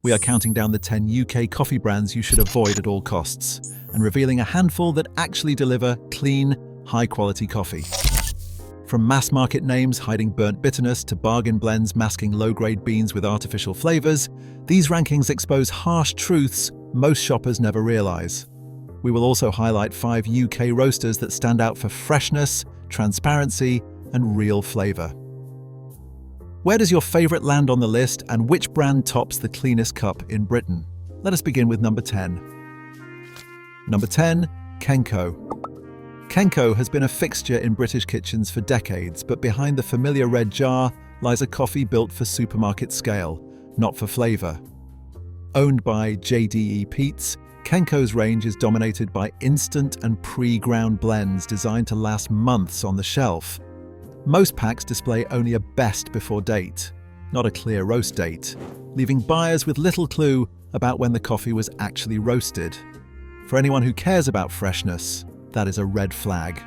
We are counting down the 10 UK coffee brands you should avoid at all costs, and revealing a handful that actually deliver clean, high-quality coffee. From mass-market names hiding burnt bitterness to bargain blends masking low-grade beans with artificial flavors, these rankings expose harsh truths most shoppers never realize. We will also highlight 5 UK roasters that stand out for freshness, transparency, and real flavor. Where does your favorite land on the list, and which brand tops the cleanest cup in Britain? Let us begin with number 10. Number 10, Kenco. Kenco has been a fixture in British kitchens for decades, but behind the familiar red jar lies a coffee built for supermarket scale, not for flavor. Owned by JDE Peet's, Kenco's range is dominated by instant and pre-ground blends designed to last months on the shelf. Most packs display only a best before date, not a clear roast date, leaving buyers with little clue about when the coffee was actually roasted. For anyone who cares about freshness, that is a red flag.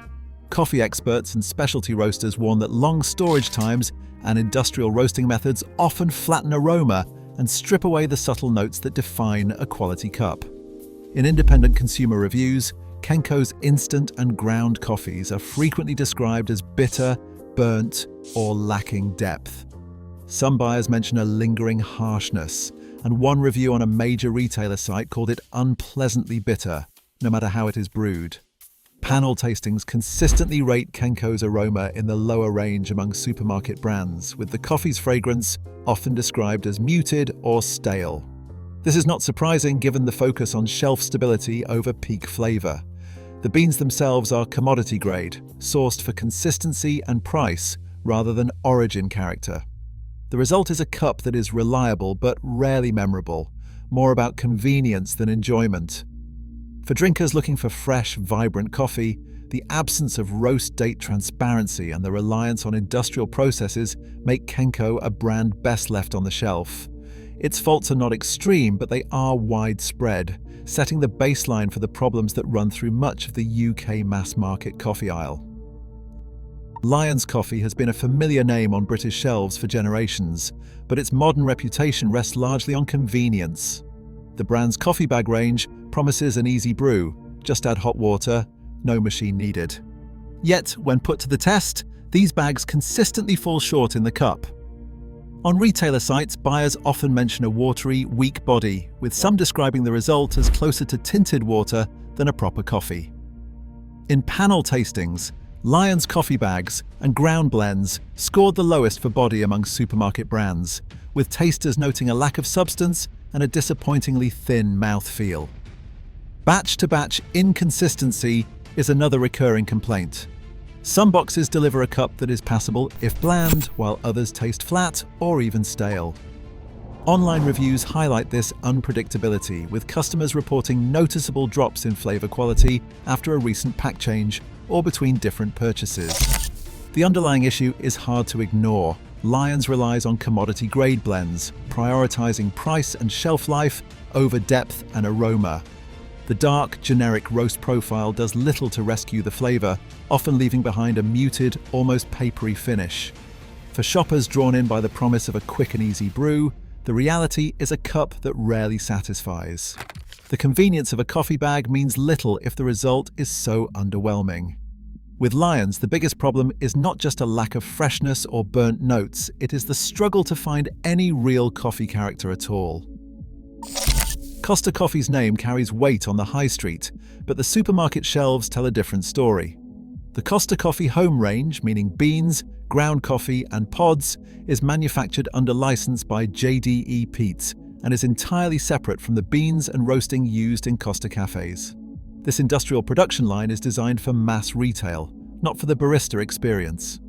Coffee experts and specialty roasters warn that long storage times and industrial roasting methods often flatten aroma and strip away the subtle notes that define a quality cup. In independent consumer reviews, Kenco's instant and ground coffees are frequently described as bitter, burnt, or lacking depth. Some buyers mention a lingering harshness, and one review on a major retailer site called it unpleasantly bitter, no matter how it is brewed. Panel tastings consistently rate Kenco's aroma in the lower range among supermarket brands, with the coffee's fragrance often described as muted or stale. This is not surprising given the focus on shelf stability over peak flavor. The beans themselves are commodity grade, sourced for consistency and price rather than origin character. The result is a cup that is reliable but rarely memorable, more about convenience than enjoyment. For drinkers looking for fresh, vibrant coffee, the absence of roast date transparency and the reliance on industrial processes make Kenco a brand best left on the shelf. Its faults are not extreme, but they are widespread, setting the baseline for the problems that run through much of the UK mass-market coffee aisle. Lyons coffee has been a familiar name on British shelves for generations, but its modern reputation rests largely on convenience. The brand's coffee bag range promises an easy brew, just add hot water, no machine needed. Yet, when put to the test, these bags consistently fall short in the cup. On retailer sites, buyers often mention a watery, weak body, with some describing the result as closer to tinted water than a proper coffee. In panel tastings, Lyons coffee bags and ground blends scored the lowest for body among supermarket brands, with tasters noting a lack of substance and a disappointingly thin mouthfeel. Batch-to-batch inconsistency is another recurring complaint. Some boxes deliver a cup that is passable if bland, while others taste flat or even stale. Online reviews highlight this unpredictability, with customers reporting noticeable drops in flavor quality after a recent pack change or between different purchases. The underlying issue is hard to ignore. Lyons relies on commodity-grade blends, prioritizing price and shelf life over depth and aroma. The dark, generic roast profile does little to rescue the flavor, often leaving behind a muted, almost papery finish. For shoppers drawn in by the promise of a quick and easy brew, the reality is a cup that rarely satisfies. The convenience of a coffee bag means little if the result is so underwhelming. With Lyons, the biggest problem is not just a lack of freshness or burnt notes, it is the struggle to find any real coffee character at all. Costa Coffee's name carries weight on the high street, but the supermarket shelves tell a different story. The Costa Coffee home range, meaning beans, ground coffee and pods, is manufactured under license by JDE Peet's and is entirely separate from the beans and roasting used in Costa cafes. This industrial production line is designed for mass retail, not for the barista experience.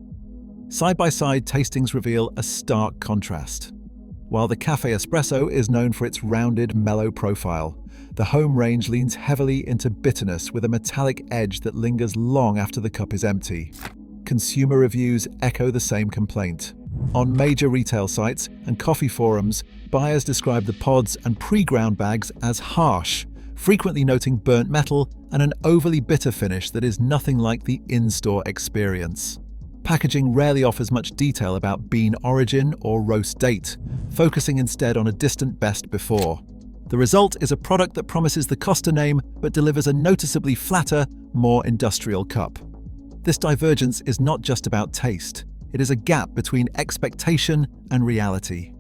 Side-by-side tastings reveal a stark contrast. While the cafe espresso is known for its rounded, mellow profile, the home range leans heavily into bitterness with a metallic edge that lingers long after the cup is empty. Consumer reviews echo the same complaint. On major retail sites and coffee forums, buyers describe the pods and pre-ground bags as harsh, frequently noting burnt metal and an overly bitter finish that is nothing like the in-store experience. Packaging rarely offers much detail about bean origin or roast date, focusing instead on a distant best before. The result is a product that promises the Costa name but delivers a noticeably flatter, more industrial cup. This divergence is not just about taste, it is a gap between expectation and reality.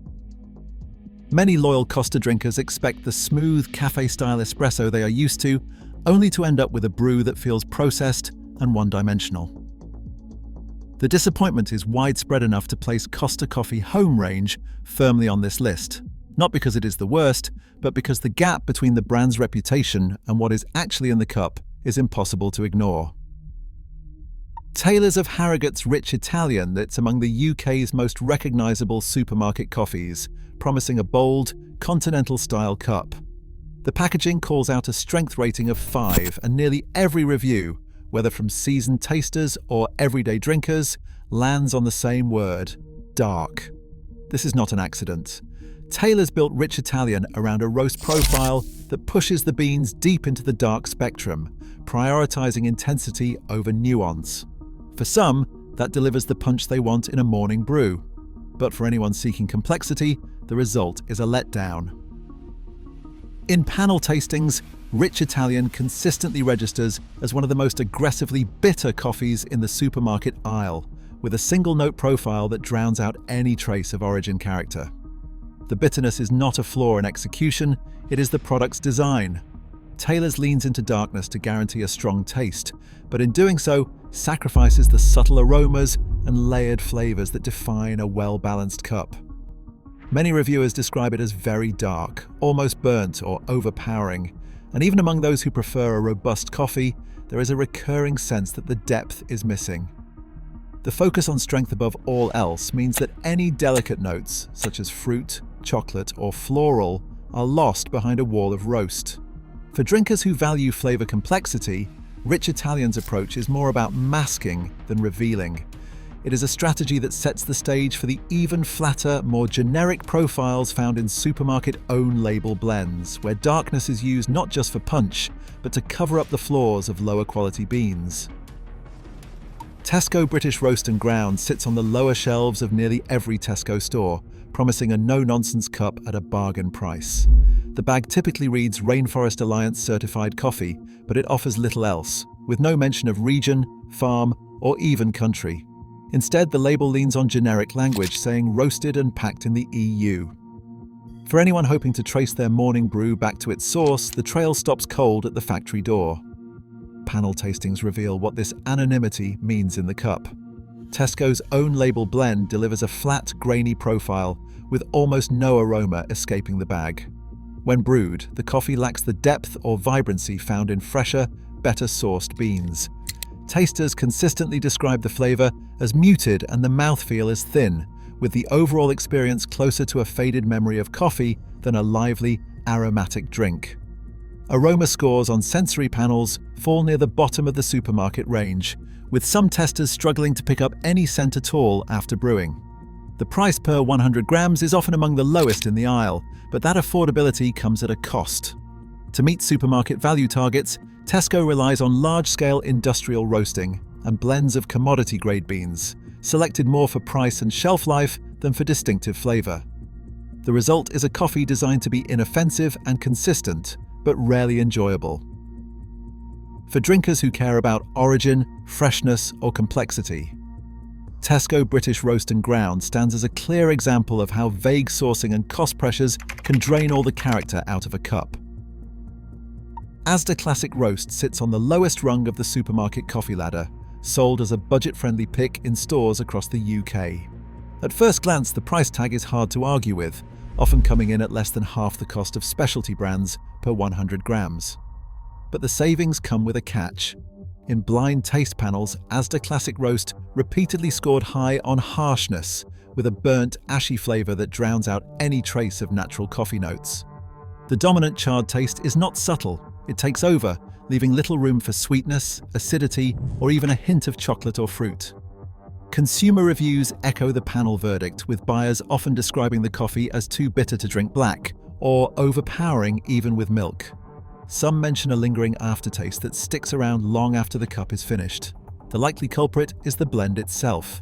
Many loyal Costa drinkers expect the smooth cafe-style espresso they are used to, only to end up with a brew that feels processed and one-dimensional. The disappointment is widespread enough to place Costa Coffee Home Range firmly on this list, not because it is the worst, but because the gap between the brand's reputation and what is actually in the cup is impossible to ignore. Tailors of Harrogate's Rich Italian that's among the UK's most recognisable supermarket coffees, promising a bold, continental-style cup. The packaging calls out a strength rating of 5, and nearly every review, whether from seasoned tasters or everyday drinkers, lands on the same word: dark. This is not an accident. Tailors built Rich Italian around a roast profile that pushes the beans deep into the dark spectrum, prioritizing intensity over nuance. For some, that delivers the punch they want in a morning brew. But for anyone seeking complexity, the result is a letdown. In panel tastings, Rich Italian consistently registers as one of the most aggressively bitter coffees in the supermarket aisle, with a single-note profile that drowns out any trace of origin character. The bitterness is not a flaw in execution, it is the product's design. Tailors leans into darkness to guarantee a strong taste, but in doing so, sacrifices the subtle aromas and layered flavors that define a well-balanced cup. Many reviewers describe it as very dark, almost burnt or overpowering, and even among those who prefer a robust coffee, there is a recurring sense that the depth is missing. The focus on strength above all else means that any delicate notes, such as fruit, chocolate, or floral, are lost behind a wall of roast. For drinkers who value flavor complexity, Rich Italian's approach is more about masking than revealing. It is a strategy that sets the stage for the even flatter, more generic profiles found in supermarket own-label blends, where darkness is used not just for punch, but to cover up the flaws of lower-quality beans. Tesco British Roast and Ground sits on the lower shelves of nearly every Tesco store, promising a no-nonsense cup at a bargain price. The bag typically reads Rainforest Alliance certified coffee, but it offers little else, with no mention of region, farm, or even country. Instead, the label leans on generic language, saying roasted and packed in the EU. For anyone hoping to trace their morning brew back to its source, the trail stops cold at the factory door. Panel tastings reveal what this anonymity means in the cup. Tesco's own label blend delivers a flat, grainy profile, with almost no aroma escaping the bag. When brewed, the coffee lacks the depth or vibrancy found in fresher, better-sourced beans. Tasters consistently describe the flavor as muted and the mouthfeel as thin, with the overall experience closer to a faded memory of coffee than a lively, aromatic drink. Aroma scores on sensory panels fall near the bottom of the supermarket range, with some testers struggling to pick up any scent at all after brewing. The price per 100 grams is often among the lowest in the aisle, but that affordability comes at a cost. To meet supermarket value targets, Tesco relies on large-scale industrial roasting and blends of commodity-grade beans, selected more for price and shelf life than for distinctive flavor. The result is a coffee designed to be inoffensive and consistent, but rarely enjoyable. For drinkers who care about origin, freshness, or complexity, Tesco British Roast and Ground stands as a clear example of how vague sourcing and cost pressures can drain all the character out of a cup. Asda Classic Roast sits on the lowest rung of the supermarket coffee ladder, sold as a budget-friendly pick in stores across the UK. At first glance, the price tag is hard to argue with, often coming in at less than half the cost of specialty brands per 100 grams. But the savings come with a catch. In blind taste panels, Asda Classic Roast repeatedly scored high on harshness, with a burnt, ashy flavour that drowns out any trace of natural coffee notes. The dominant charred taste is not subtle, it takes over, leaving little room for sweetness, acidity, or even a hint of chocolate or fruit. Consumer reviews echo the panel verdict, with buyers often describing the coffee as too bitter to drink black, or overpowering even with milk. Some mention a lingering aftertaste that sticks around long after the cup is finished. The likely culprit is the blend itself.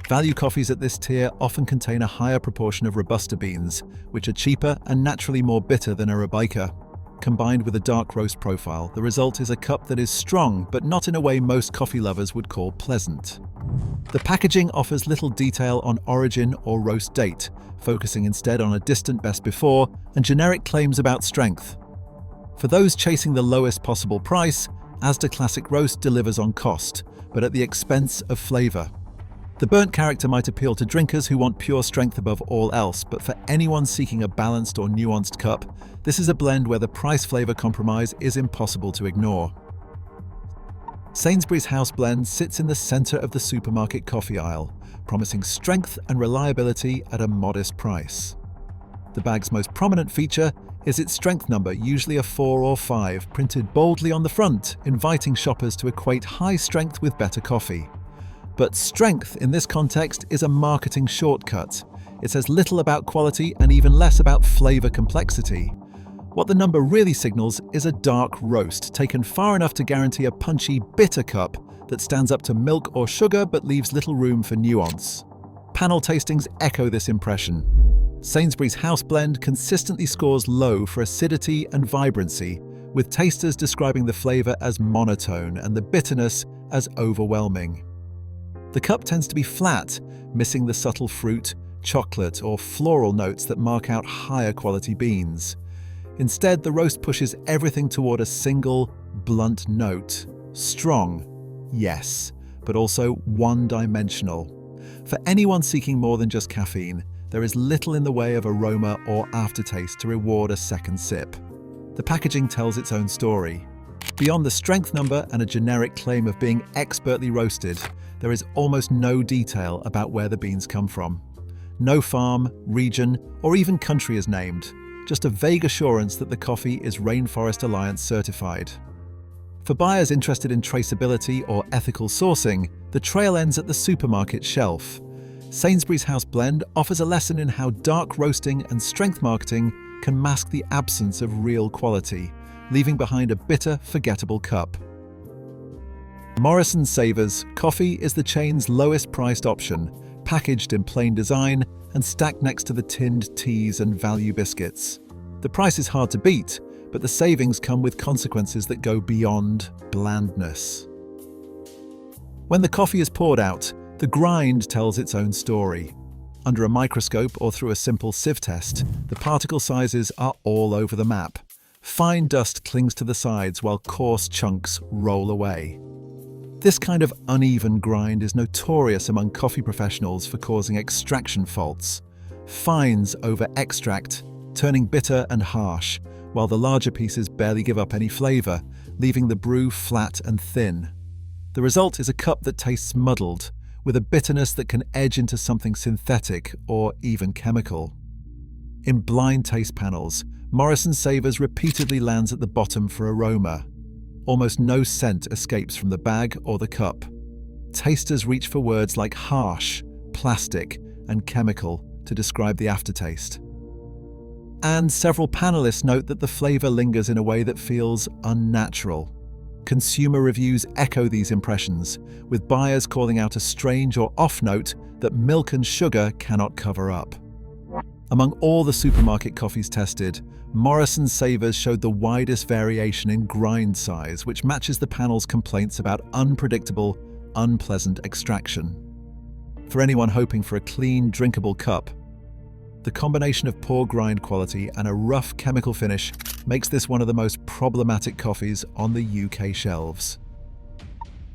Value coffees at this tier often contain a higher proportion of Robusta beans, which are cheaper and naturally more bitter than Arabica. Combined with a dark roast profile, the result is a cup that is strong, but not in a way most coffee lovers would call pleasant. The packaging offers little detail on origin or roast date, focusing instead on a distant best before and generic claims about strength. For those chasing the lowest possible price, Asda Classic Roast delivers on cost, but at the expense of flavor. The burnt character might appeal to drinkers who want pure strength above all else, but for anyone seeking a balanced or nuanced cup, this is a blend where the price-flavor compromise is impossible to ignore. Sainsbury's House Blend sits in the center of the supermarket coffee aisle, promising strength and reliability at a modest price. The bag's most prominent feature is its strength number, usually a 4 or 5, printed boldly on the front, inviting shoppers to equate high strength with better coffee. But strength in this context is a marketing shortcut. It says little about quality and even less about flavor complexity. What the number really signals is a dark roast, taken far enough to guarantee a punchy, bitter cup that stands up to milk or sugar but leaves little room for nuance. Panel tastings echo this impression. Sainsbury's House Blend consistently scores low for acidity and vibrancy, with tasters describing the flavor as monotone and the bitterness as overwhelming. The cup tends to be flat, missing the subtle fruit, chocolate, or floral notes that mark out higher quality beans. Instead, the roast pushes everything toward a single, blunt note. Strong, yes, but also one-dimensional. For anyone seeking more than just caffeine, there is little in the way of aroma or aftertaste to reward a second sip. The packaging tells its own story. Beyond the strength number and a generic claim of being expertly roasted, there is almost no detail about where the beans come from. No farm, region, or even country is named, just a vague assurance that the coffee is Rainforest Alliance certified. For buyers interested in traceability or ethical sourcing, the trail ends at the supermarket shelf. Sainsbury's House Blend offers a lesson in how dark roasting and strength marketing can mask the absence of real quality, leaving behind a bitter, forgettable cup. Morrison Savers coffee is the chain's lowest-priced option, packaged in plain design and stacked next to the tinned teas and value biscuits. The price is hard to beat, but the savings come with consequences that go beyond blandness. When the coffee is poured out, the grind tells its own story. Under a microscope or through a simple sieve test, the particle sizes are all over the map. Fine dust clings to the sides while coarse chunks roll away. This kind of uneven grind is notorious among coffee professionals for causing extraction faults. Fines over extract, turning bitter and harsh, while the larger pieces barely give up any flavor, leaving the brew flat and thin. The result is a cup that tastes muddled, with a bitterness that can edge into something synthetic or even chemical. In blind taste panels, Morrison Savers repeatedly lands at the bottom for aroma. Almost no scent escapes from the bag or the cup. Tasters reach for words like harsh, plastic, and chemical to describe the aftertaste. And several panelists note that the flavor lingers in a way that feels unnatural. Consumer reviews echo these impressions, with buyers calling out a strange or off note that milk and sugar cannot cover up. Among all the supermarket coffees tested, Morrison Savers showed the widest variation in grind size, which matches the panel's complaints about unpredictable, unpleasant extraction. For anyone hoping for a clean, drinkable cup, the combination of poor grind quality and a rough chemical finish makes this one of the most problematic coffees on the UK shelves.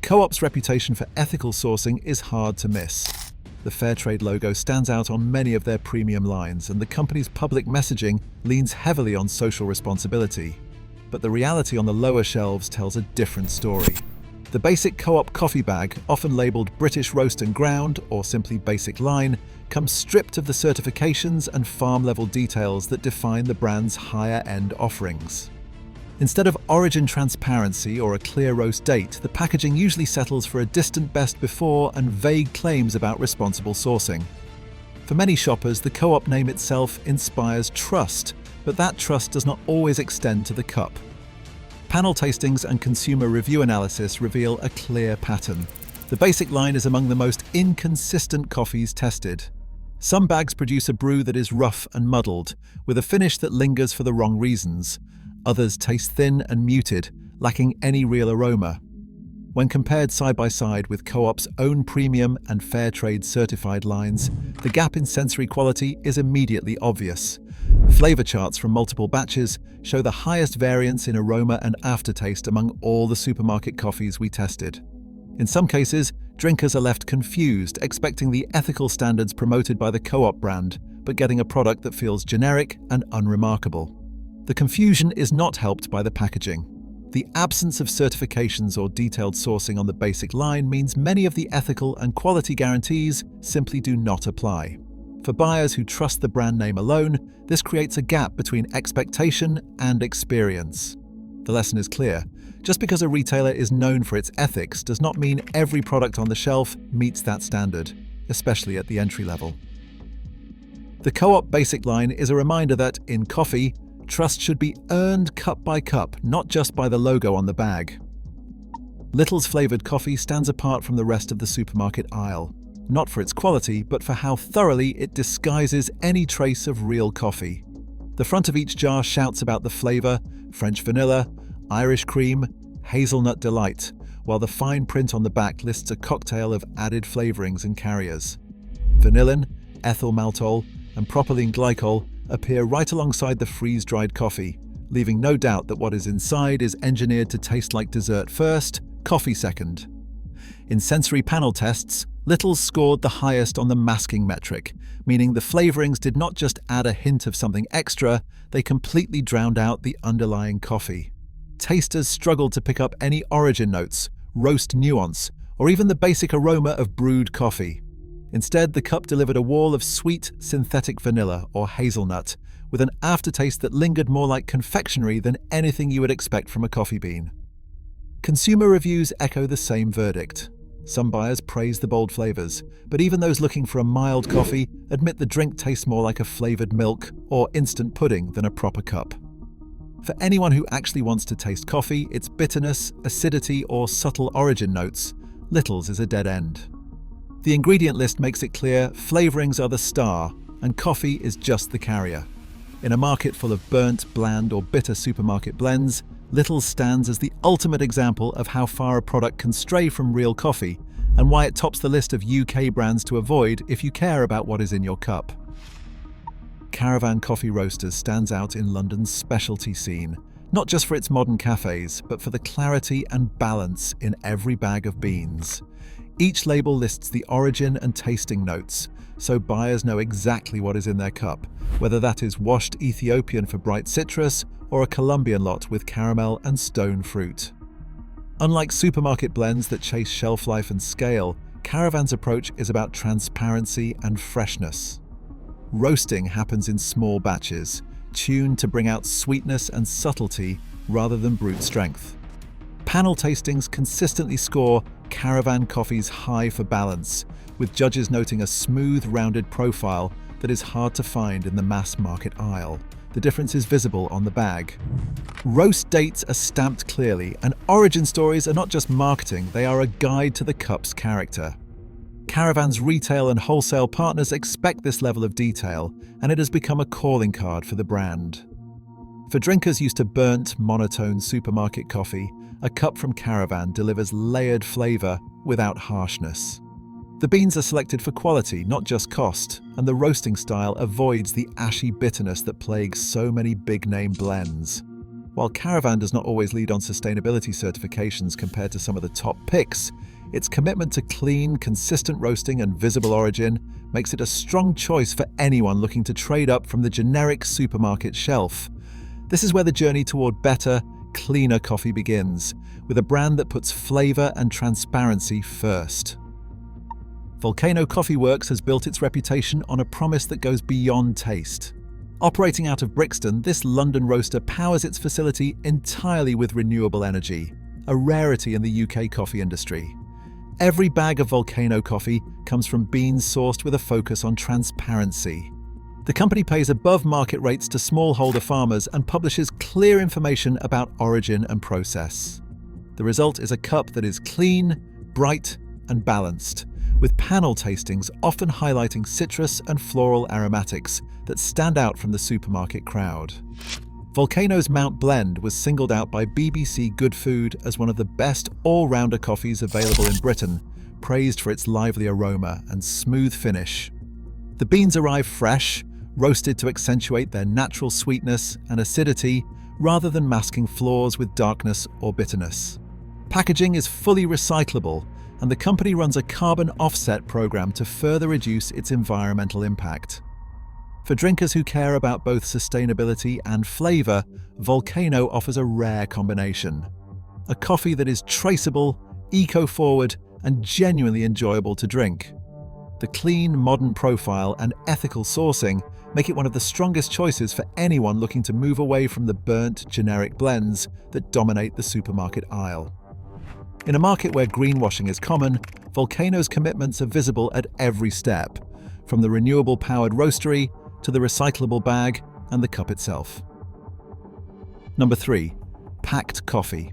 Co-op's reputation for ethical sourcing is hard to miss. The Fairtrade logo stands out on many of their premium lines, and the company's public messaging leans heavily on social responsibility. But the reality on the lower shelves tells a different story. The basic Co-op coffee bag, often labelled British Roast and Ground or simply Basic Line, comes stripped of the certifications and farm-level details that define the brand's higher-end offerings. Instead of origin transparency or a clear roast date, the packaging usually settles for a distant best before and vague claims about responsible sourcing. For many shoppers, the Co-op name itself inspires trust, but that trust does not always extend to the cup. Panel tastings and consumer review analysis reveal a clear pattern. The basic line is among the most inconsistent coffees tested. Some bags produce a brew that is rough and muddled, with a finish that lingers for the wrong reasons. Others taste thin and muted, lacking any real aroma. When compared side by side with Co-op's own premium and fair trade certified lines, the gap in sensory quality is immediately obvious. Flavor charts from multiple batches show the highest variance in aroma and aftertaste among all the supermarket coffees we tested. In some cases, drinkers are left confused, expecting the ethical standards promoted by the Co-op brand, but getting a product that feels generic and unremarkable. The confusion is not helped by the packaging. The absence of certifications or detailed sourcing on the basic line means many of the ethical and quality guarantees simply do not apply. For buyers who trust the brand name alone, this creates a gap between expectation and experience. The lesson is clear. Just because a retailer is known for its ethics does not mean every product on the shelf meets that standard, especially at the entry level. The Co-op basic line is a reminder that, in coffee, trust should be earned cup by cup, not just by the logo on the bag. Little's flavoured coffee stands apart from the rest of the supermarket aisle, not for its quality, but for how thoroughly it disguises any trace of real coffee. The front of each jar shouts about the flavour: French vanilla, Irish cream, hazelnut delight, while the fine print on the back lists a cocktail of added flavourings and carriers. Vanillin, ethyl maltol, and propylene glycol appear right alongside the freeze-dried coffee, leaving no doubt that what is inside is engineered to taste like dessert first, coffee second. In sensory panel tests, Little's scored the highest on the masking metric, meaning the flavourings did not just add a hint of something extra, they completely drowned out the underlying coffee. Tasters struggled to pick up any origin notes, roast nuance, or even the basic aroma of brewed coffee. Instead, the cup delivered a wall of sweet, synthetic vanilla or hazelnut, with an aftertaste that lingered more like confectionery than anything you would expect from a coffee bean. Consumer reviews echo the same verdict. Some buyers praise the bold flavors, but even those looking for a mild coffee admit the drink tastes more like a flavored milk or instant pudding than a proper cup. For anyone who actually wants to taste coffee, its bitterness, acidity, or subtle origin notes, Little's is a dead end. The ingredient list makes it clear flavorings are the star, and coffee is just the carrier. In a market full of burnt, bland, or bitter supermarket blends, Little's stands as the ultimate example of how far a product can stray from real coffee, and why it tops the list of UK brands to avoid if you care about what is in your cup. Caravan Coffee Roasters stands out in London's specialty scene, not just for its modern cafes, but for the clarity and balance in every bag of beans. Each label lists the origin and tasting notes, so buyers know exactly what is in their cup, whether that is washed Ethiopian for bright citrus or a Colombian lot with caramel and stone fruit. Unlike supermarket blends that chase shelf life and scale, Caravan's approach is about transparency and freshness. Roasting happens in small batches, tuned to bring out sweetness and subtlety rather than brute strength. Panel tastings consistently score Caravan coffees high for balance, with judges noting a smooth, rounded profile that is hard to find in the mass market aisle. The difference is visible on the bag. Roast dates are stamped clearly, and origin stories are not just marketing, they are a guide to the cup's character. Caravan's retail and wholesale partners expect this level of detail, and it has become a calling card for the brand. For drinkers used to burnt, monotone supermarket coffee, a cup from Caravan delivers layered flavour without harshness. The beans are selected for quality, not just cost, and the roasting style avoids the ashy bitterness that plagues so many big-name blends. While Caravan does not always lead on sustainability certifications compared to some of the top picks, its commitment to clean, consistent roasting and visible origin makes it a strong choice for anyone looking to trade up from the generic supermarket shelf. This is where the journey toward better, cleaner coffee begins, with a brand that puts flavour and transparency first. Volcano Coffee Works has built its reputation on a promise that goes beyond taste. Operating out of Brixton, this London roaster powers its facility entirely with renewable energy, a rarity in the UK coffee industry. Every bag of Volcano coffee comes from beans sourced with a focus on transparency. The company pays above market rates to smallholder farmers and publishes clear information about origin and process. The result is a cup that is clean, bright, and balanced, with panel tastings often highlighting citrus and floral aromatics that stand out from the supermarket crowd. Volcano's Mount Blend was singled out by BBC Good Food as one of the best all-rounder coffees available in Britain, praised for its lively aroma and smooth finish. The beans arrive fresh, roasted to accentuate their natural sweetness and acidity rather than masking flaws with darkness or bitterness. Packaging is fully recyclable, and the company runs a carbon offset program to further reduce its environmental impact. For drinkers who care about both sustainability and flavor, Volcano offers a rare combination. A coffee that is traceable, eco-forward, and genuinely enjoyable to drink. The clean, modern profile and ethical sourcing make it one of the strongest choices for anyone looking to move away from the burnt, generic blends that dominate the supermarket aisle. In a market where greenwashing is common, Volcano's commitments are visible at every step, from the renewable-powered roastery to the recyclable bag and the cup itself. Number 3. Pact Coffee.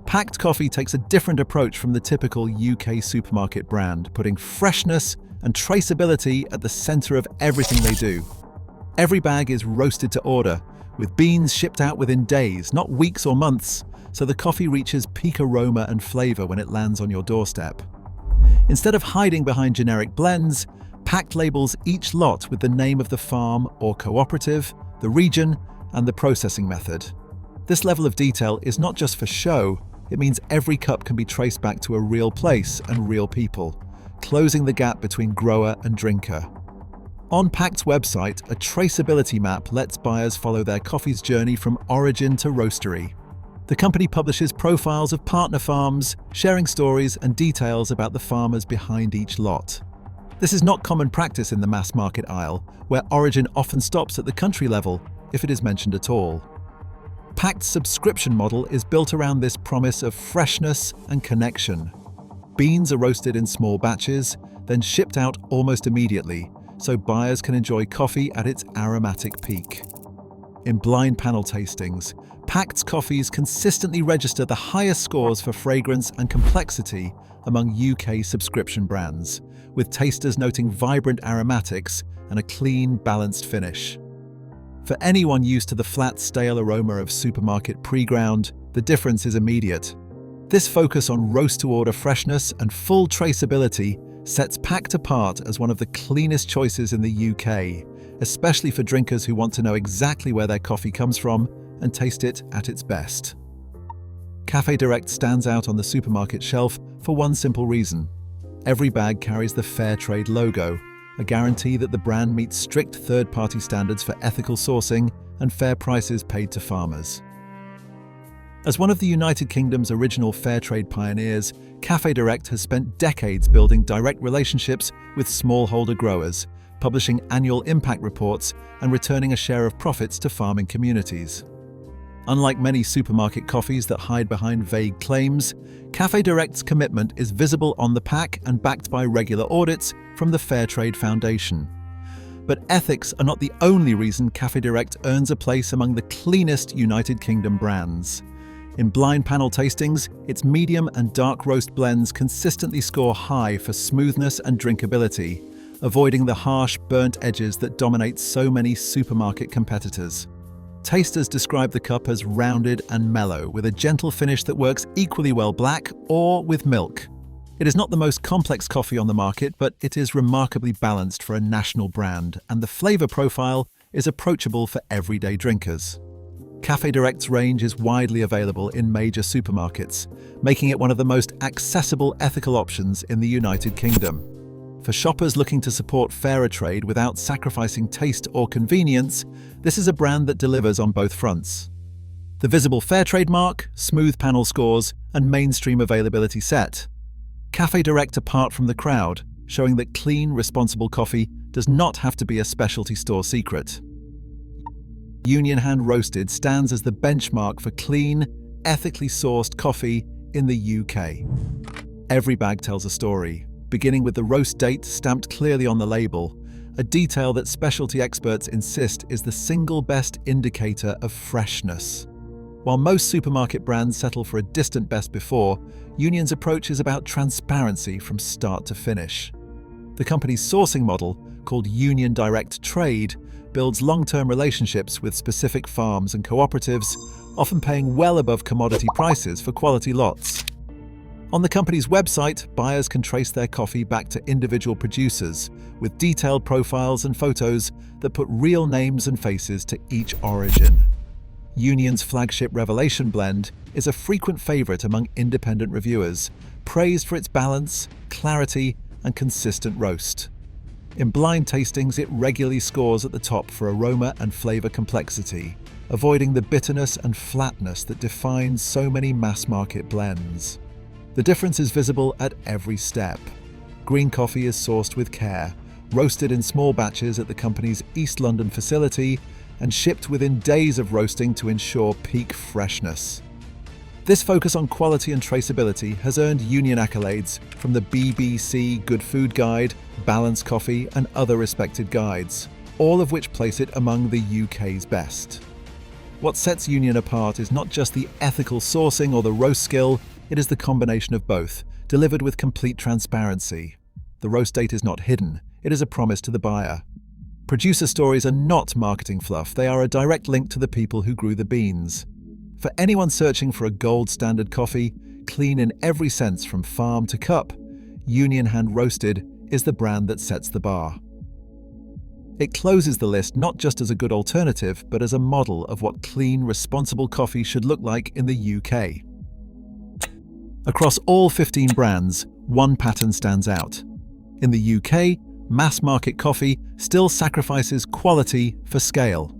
Pact Coffee takes a different approach from the typical UK supermarket brand, putting freshness and traceability at the center of everything they do. Every bag is roasted to order, with beans shipped out within days, not weeks or months, so the coffee reaches peak aroma and flavor when it lands on your doorstep. Instead of hiding behind generic blends, Pact labels each lot with the name of the farm or cooperative, the region, and the processing method. This level of detail is not just for show, it means every cup can be traced back to a real place and real people, closing the gap between grower and drinker. On Pact's website, a traceability map lets buyers follow their coffee's journey from origin to roastery. The company publishes profiles of partner farms, sharing stories and details about the farmers behind each lot. This is not common practice in the mass market aisle, where origin often stops at the country level, if it is mentioned at all. Pact's subscription model is built around this promise of freshness and connection. Beans are roasted in small batches, then shipped out almost immediately, so buyers can enjoy coffee at its aromatic peak. In blind panel tastings, Pact's coffees consistently register the highest scores for fragrance and complexity among UK subscription brands, with tasters noting vibrant aromatics and a clean, balanced finish. For anyone used to the flat, stale aroma of supermarket pre-ground, the difference is immediate. This focus on roast-to-order freshness and full traceability sets Pact apart as one of the cleanest choices in the UK, especially for drinkers who want to know exactly where their coffee comes from and taste it at its best. Café Direct stands out on the supermarket shelf for one simple reason. Every bag carries the Fair Trade logo, a guarantee that the brand meets strict third-party standards for ethical sourcing and fair prices paid to farmers. As one of the United Kingdom's original fair trade pioneers, Café Direct has spent decades building direct relationships with smallholder growers, publishing annual impact reports and returning a share of profits to farming communities. Unlike many supermarket coffees that hide behind vague claims, Café Direct's commitment is visible on the pack and backed by regular audits from the Fair Trade Foundation. But ethics are not the only reason Café Direct earns a place among the cleanest United Kingdom brands. In blind panel tastings, its medium and dark roast blends consistently score high for smoothness and drinkability, avoiding the harsh, burnt edges that dominate so many supermarket competitors. Tasters describe the cup as rounded and mellow, with a gentle finish that works equally well black or with milk. It is not the most complex coffee on the market, but it is remarkably balanced for a national brand, and the flavor profile is approachable for everyday drinkers. Café Direct's range is widely available in major supermarkets, making it one of the most accessible ethical options in the United Kingdom. For shoppers looking to support fairer trade without sacrificing taste or convenience, this is a brand that delivers on both fronts. The visible fair trade mark, smooth panel scores, and mainstream availability set Café Direct apart from the crowd, showing that clean, responsible coffee does not have to be a specialty store secret. Union Hand Roasted stands as the benchmark for clean, ethically sourced coffee in the UK. Every bag tells a story, beginning with the roast date stamped clearly on the label, a detail that specialty experts insist is the single best indicator of freshness. While most supermarket brands settle for a distant best before, Union's approach is about transparency from start to finish. The company's sourcing model, called Union Direct Trade, builds long-term relationships with specific farms and cooperatives, often paying well above commodity prices for quality lots. On the company's website, buyers can trace their coffee back to individual producers, with detailed profiles and photos that put real names and faces to each origin. Union's flagship Revelation blend is a frequent favorite among independent reviewers, praised for its balance, clarity, and consistent roast. In blind tastings, it regularly scores at the top for aroma and flavor complexity, avoiding the bitterness and flatness that defines so many mass-market blends. The difference is visible at every step. Green coffee is sourced with care, roasted in small batches at the company's East London facility, and shipped within days of roasting to ensure peak freshness. This focus on quality and traceability has earned Union accolades from the BBC Good Food Guide, Balance Coffee, and other respected guides, all of which place it among the UK's best. What sets Union apart is not just the ethical sourcing or the roast skill, it is the combination of both, delivered with complete transparency. The roast date is not hidden, it is a promise to the buyer. Producer stories are not marketing fluff, they are a direct link to the people who grew the beans. For anyone searching for a gold standard coffee, clean in every sense from farm to cup, Union Hand Roasted is the brand that sets the bar. It closes the list not just as a good alternative, but as a model of what clean, responsible coffee should look like in the UK. Across all 15 brands, one pattern stands out. In the UK, mass-market coffee still sacrifices quality for scale.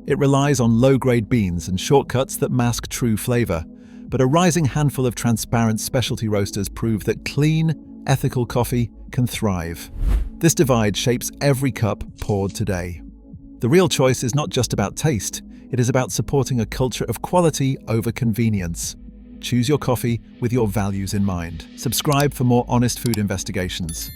It relies on low-grade beans and shortcuts that mask true flavor, but a rising handful of transparent specialty roasters prove that clean, ethical coffee can thrive. This divide shapes every cup poured today. The real choice is not just about taste, it is about supporting a culture of quality over convenience. Choose your coffee with your values in mind. Subscribe for more honest food investigations.